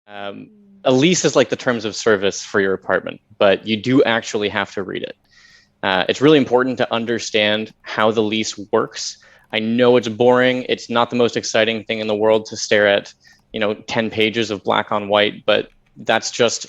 Um, a lease is like the terms of service for your apartment, but you do actually have to read it. It's really important to understand how the lease works. I know it's boring. It's not the most exciting thing in the world to stare at, 10 pages of black on white, but that's just,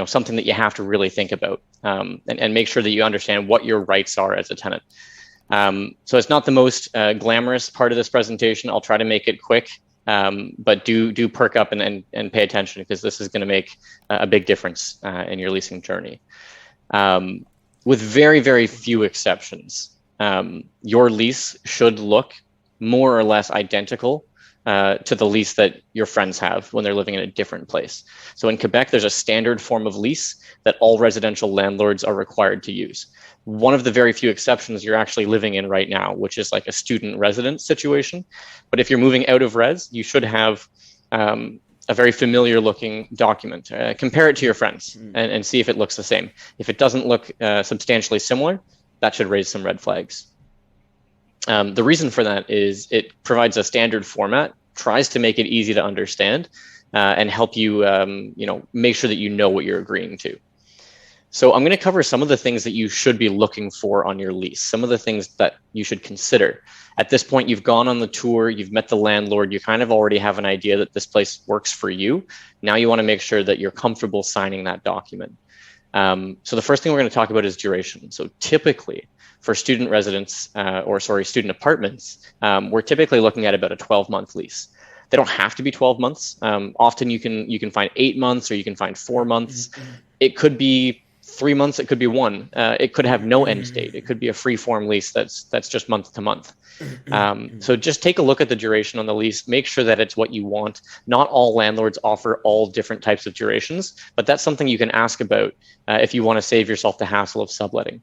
something that you have to really think about, and make sure that you understand what your rights are as a tenant. So it's not the most glamorous part of this presentation. I'll try to make it quick, but do perk up and pay attention, because this is going to make a big difference in your leasing journey. With very, very few exceptions, your lease should look more or less identical to the lease that your friends have when they're living in a different place. So in Quebec, there's a standard form of lease that all residential landlords are required to use. One of the very few exceptions you're actually living in right now, which is like a student resident situation. But if you're moving out of res, you should have a very familiar looking document. Compare it to your friends and see if it looks the same. If it doesn't look substantially similar, that should raise some red flags. The reason for that is it provides a standard format, tries to make it easy to understand, and help you, make sure that you know what you're agreeing to. So I'm going to cover some of the things that you should be looking for on your lease, some of the things that you should consider. At this point, you've gone on the tour, you've met the landlord, you kind of already have an idea that this place works for you. Now you want to make sure that you're comfortable signing that document. So the first thing we're going to talk about is duration. So typically for student student apartments, we're typically looking at about a 12-month lease. They don't have to be 12 months. Often you can find 8 months, or you can find 4 months. It could be 3 months, it could be 1. It could have no end date. It could be a free form lease that's just month to month. So just take a look at the duration on the lease, make sure that it's what you want. Not all landlords offer all different types of durations, but that's something you can ask about if you want to save yourself the hassle of subletting.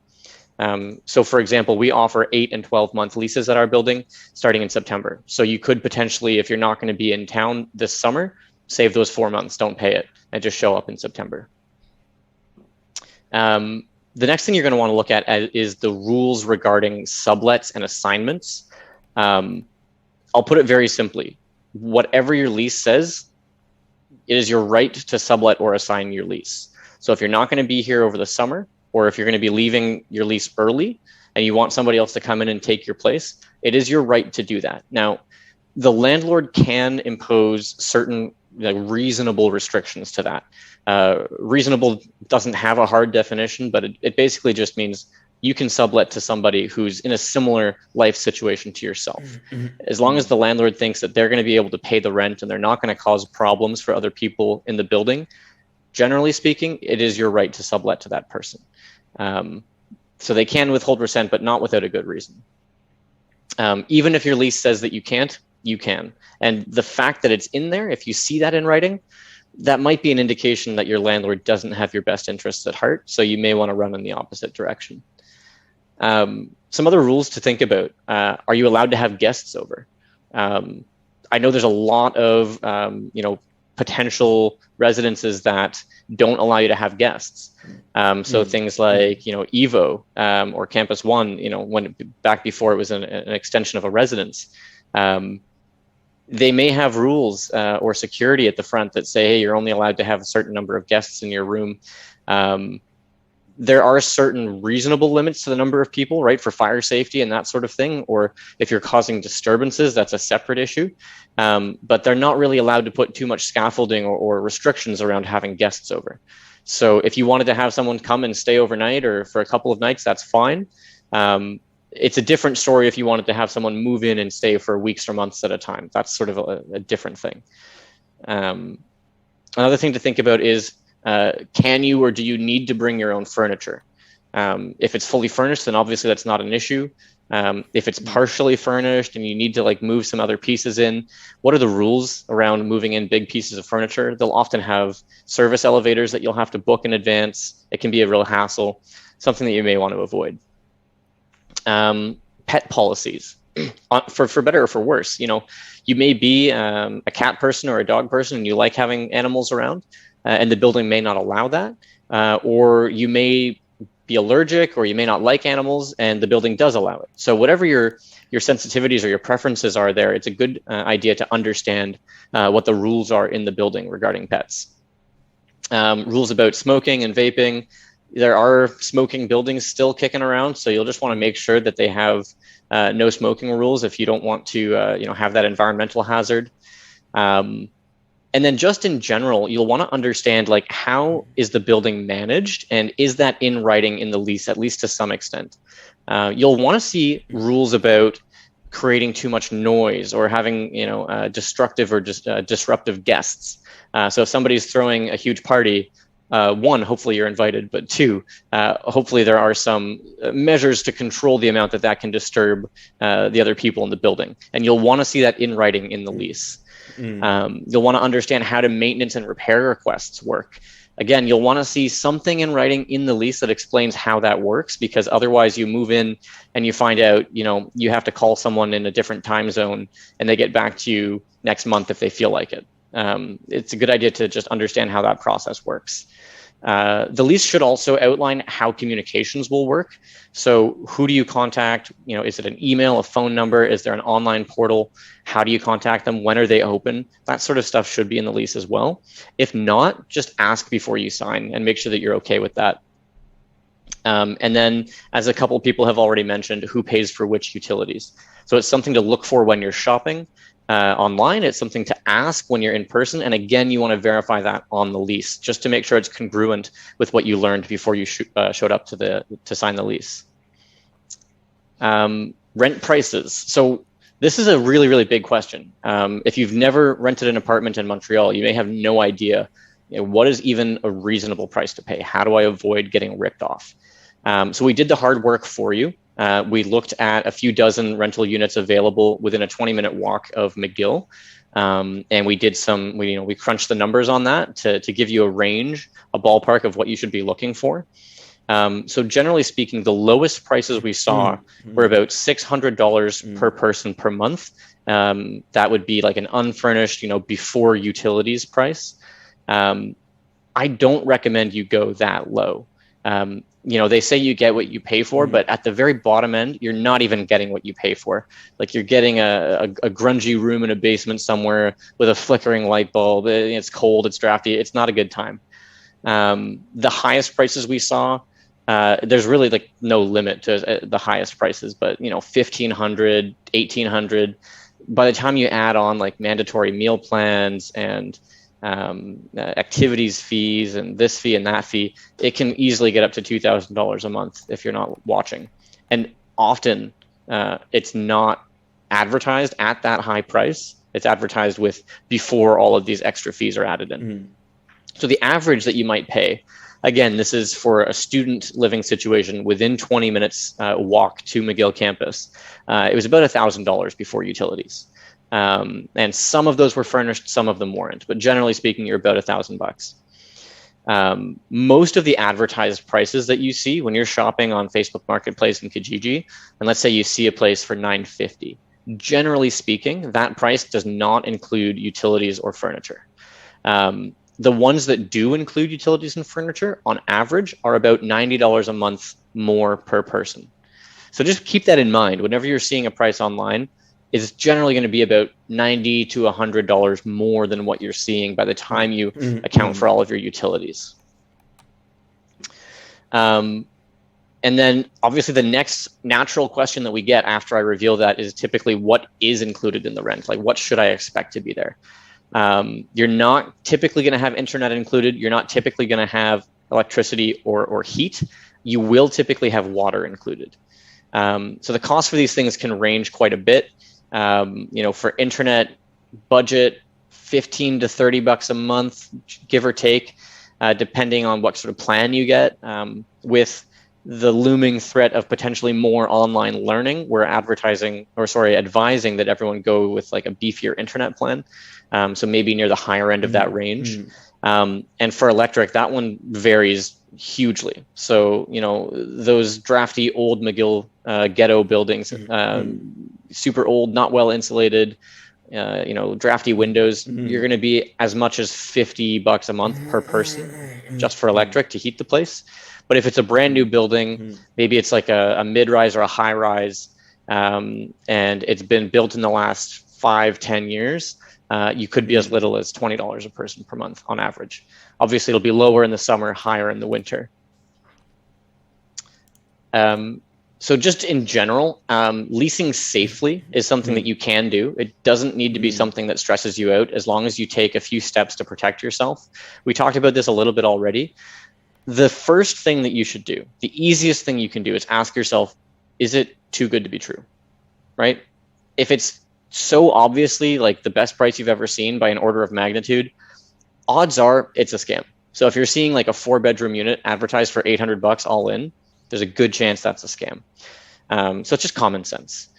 So for example, we offer 8 and 12-month leases at our building starting in September. So you could potentially, if you're not going to be in town this summer, save those 4 months, don't pay it, and just show up in September. The next thing you're going to want to look at is the rules regarding sublets and assignments. I'll put it very simply. Whatever your lease says, it is your right to sublet or assign your lease. So if you're not going to be here over the summer, or if you're going to be leaving your lease early and you want somebody else to come in and take your place, it is your right to do that. Now, the landlord can impose certain reasonable restrictions to that. Reasonable doesn't have a hard definition, but it basically just means you can sublet to somebody who's in a similar life situation to yourself. As long as the landlord thinks that they're going to be able to pay the rent and they're not going to cause problems for other people in the building, generally speaking, it is your right to sublet to that person. So they can withhold consent, but not without a good reason. Even if your lease says that you can't, you can. And the fact that it's in there, if you see that in writing, that might be an indication that your landlord doesn't have your best interests at heart. So you may want to run in the opposite direction. Some other rules to think about. Are you allowed to have guests over? I know there's a lot of potential residences that don't allow you to have guests. So things like Evo or Campus One, when back before it was an extension of a residence. They may have rules or security at the front that say, hey, you're only allowed to have a certain number of guests in your room. There are certain reasonable limits to the number of people, right, for fire safety and that sort of thing. Or if you're causing disturbances, that's a separate issue. But they're not really allowed to put too much scaffolding or restrictions around having guests over. So if you wanted to have someone come and stay overnight or for a couple of nights, that's fine. It's a different story if you wanted to have someone move in and stay for weeks or months at a time. That's sort of a different thing. Another thing to think about is, can you or do you need to bring your own furniture? If it's fully furnished, then obviously that's not an issue. If it's partially furnished and you need to move some other pieces in, what are the rules around moving in big pieces of furniture? They'll often have service elevators that you'll have to book in advance. It can be a real hassle, something that you may want to avoid. Pet policies, for better or for worse. You may be a cat person or a dog person and you like having animals around, and the building may not allow that, or you may be allergic or you may not like animals, and the building does allow it. So whatever your sensitivities or your preferences are there, it's a good idea to understand what the rules are in the building regarding pets. Rules about smoking and vaping. There are smoking buildings still kicking around, so you'll just want to make sure that they have no smoking rules if you don't want to have that environmental hazard. And then just in general, you'll want to understand like how is the building managed, and is that in writing in the lease, at least to some extent. You'll want to see rules about creating too much noise or having destructive or just disruptive guests. So if somebody's throwing a huge party, one, hopefully you're invited, but two, hopefully there are some measures to control the amount that can disturb the other people in the building. And you'll want to see that in writing in the lease. You'll want to understand how do maintenance and repair requests work. Again, you'll want to see something in writing in the lease that explains how that works, because otherwise you move in and you find out, you have to call someone in a different time zone and they get back to you next month if they feel like it. It's a good idea to just understand how that process works. The lease should also outline how communications will work. So who do you contact? Is it an email, a phone number? Is there an online portal? How do you contact them? When are they open? That sort of stuff should be in the lease as well. If not, just ask before you sign and make sure that you're okay with that. And then, as a couple people have already mentioned, who pays for which utilities. So it's something to look for when you're shopping. Online, it's something to ask when you're in person. And again, you want to verify that on the lease, just to make sure it's congruent with what you learned before you showed up to sign the lease. Rent prices. So this is a really, really big question. If you've never rented an apartment in Montreal, you may have no idea, what is even a reasonable price to pay? How do I avoid getting ripped off? So we did the hard work for you. We looked at a few dozen rental units available within a 20-minute walk of McGill. And we did we crunched the numbers on that to give you a range, a ballpark of what you should be looking for. So generally speaking, the lowest prices we saw were about $600 per person per month. That would be like an unfurnished, before utilities price. I don't recommend you go that low. They say you get what you pay for, but at the very bottom end, you're not even getting what you pay for. Like you're getting a grungy room in a basement somewhere with a flickering light bulb. It's cold, it's drafty. It's not a good time. The highest prices we saw, there's really like no limit to the highest prices, but $1,500, $1,800. By the time you add on like mandatory meal plans and activities fees and this fee and that fee, it can easily get up to $2,000 a month if you're not watching. And often it's not advertised at that high price. It's advertised with before all of these extra fees are added in. So the average that you might pay, again, this is for a student living situation within 20 minutes walk to McGill campus. It was about $1,000 before utilities. And some of those were furnished, some of them weren't, but generally speaking, you're about $1,000. Most of the advertised prices that you see when you're shopping on Facebook Marketplace and Kijiji, and let's say you see a place for $950, generally speaking, that price does not include utilities or furniture. The ones that do include utilities and furniture, on average, are about $90 a month more per person. So just keep that in mind. Whenever you're seeing a price online, it's generally going to be about $90 to $100 more than what you're seeing by the time you account for all of your utilities. And then obviously the next natural question that we get after I reveal that is typically what is included in the rent? Like what should I expect to be there? You're not typically going to have internet included. You're not typically going to have electricity or heat. You will typically have water included. So the cost for these things can range quite a bit. For internet budget, $15 to $30 a month, give or take, depending on what sort of plan you get. With the looming threat of potentially more online learning, we're advising that everyone go with like a beefier internet plan. So maybe near the higher end of that range. And for electric, that one varies hugely. So, those drafty old McGill ghetto buildings, super old, not well insulated, drafty windows, you're going to be as much as $50 a month per person just for electric to heat the place. But if it's a brand new building, maybe it's like a mid-rise or a high-rise, and it's been built in the last 5-10 years, you could be as little as $20 a person per month on average. Obviously, it'll be lower in the summer, higher in the winter. So just in general, leasing safely is something that you can do. It doesn't need to be something that stresses you out as long as you take a few steps to protect yourself. We talked about this a little bit already. The first thing that you should do, the easiest thing you can do, is ask yourself, is it too good to be true, right? If it's so obviously like the best price you've ever seen by an order of magnitude, odds are it's a scam. So if you're seeing like a 4-bedroom unit advertised for $800 all in, there's a good chance that's a scam. So it's just common sense.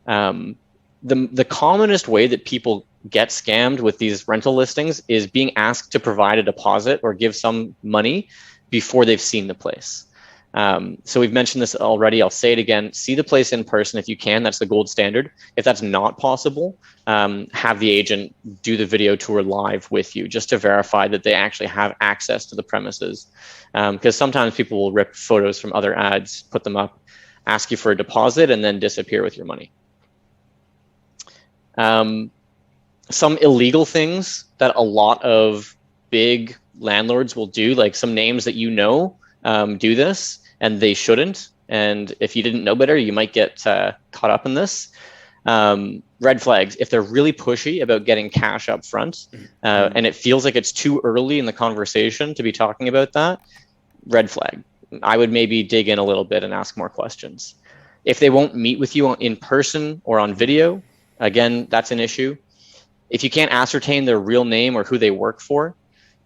The commonest way that people get scammed with these rental listings is being asked to provide a deposit or give some money before they've seen the place. So we've mentioned this already. I'll say it again. See the place in person if you can. That's the gold standard. If that's not possible, have the agent do the video tour live with you just to verify that they actually have access to the premises. Because sometimes people will rip photos from other ads, put them up, ask you for a deposit, and then disappear with your money. Some illegal things that a lot of big landlords will do, like some names that you know do this, and they shouldn't. And if you didn't know better, you might get caught up in this. Red flags. If they're really pushy about getting cash up front, and it feels like it's too early in the conversation to be talking about that, red flag. I would maybe dig in a little bit and ask more questions. If they won't meet with you in person or on video, again, that's an issue. If you can't ascertain their real name or who they work for,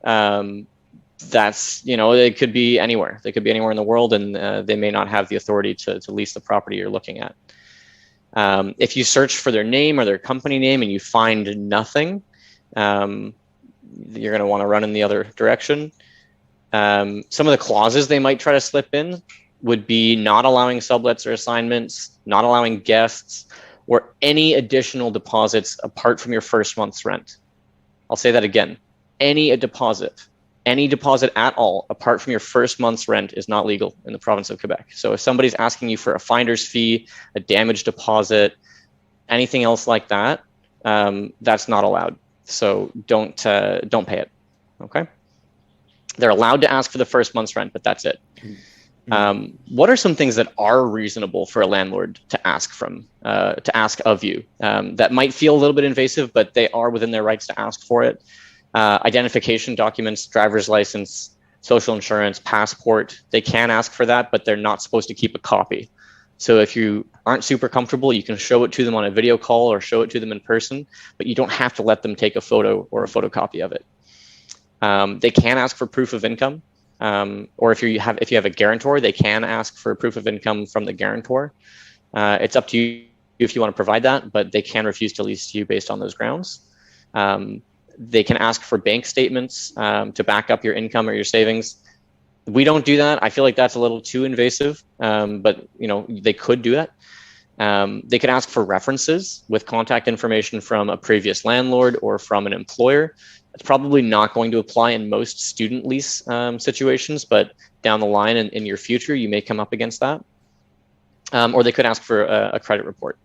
that's, they could be anywhere. They could be anywhere in the world, and they may not have the authority to lease the property you're looking at. If you search for their name or their company name and you find nothing, you're going to want to run in the other direction. Some of the clauses they might try to slip in would be not allowing sublets or assignments, not allowing guests, or any additional deposits apart from your first month's rent. I'll say that again. Any deposit at all apart from your first month's rent is not legal in the province of Quebec. So if somebody's asking you for a finder's fee, a damage deposit, anything else like that, that's not allowed. So don't pay it. Okay. They're allowed to ask for the first month's rent, but that's it. What are some things that are reasonable for a landlord to ask of you that might feel a little bit invasive, but they are within their rights to ask for it? Identification documents, driver's license, social insurance, passport. They can ask for that, but they're not supposed to keep a copy. So if you aren't super comfortable, you can show it to them on a video call or show it to them in person, but you don't have to let them take a photo or a photocopy of it. They can ask for proof of income, or if you have a guarantor, they can ask for proof of income from the guarantor. It's up to you if you want to provide that, but they can refuse to lease to you based on those grounds. They can ask for bank statements to back up your income or your savings. We don't do that. I feel like that's a little too invasive, but they could do that. They could ask for references with contact information from a previous landlord or from an employer. It's probably not going to apply in most student lease situations, but down the line in your future, you may come up against that. Or they could ask for a credit report.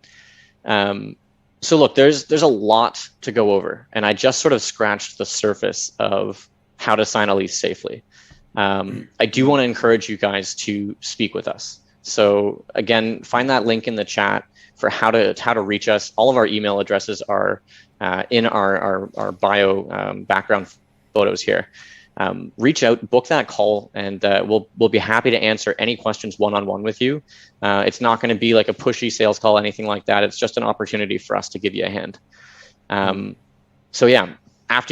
So look, there's a lot to go over, and I just sort of scratched the surface of how to sign a lease safely. I do want to encourage you guys to speak with us. So again, find that link in the chat for how to reach us. All of our email addresses are in our bio background photos here. Reach out, book that call, and we'll be happy to answer any questions one-on-one with you. It's not going to be like a pushy sales call, anything like that. It's just an opportunity for us to give you a hand. So yeah, after you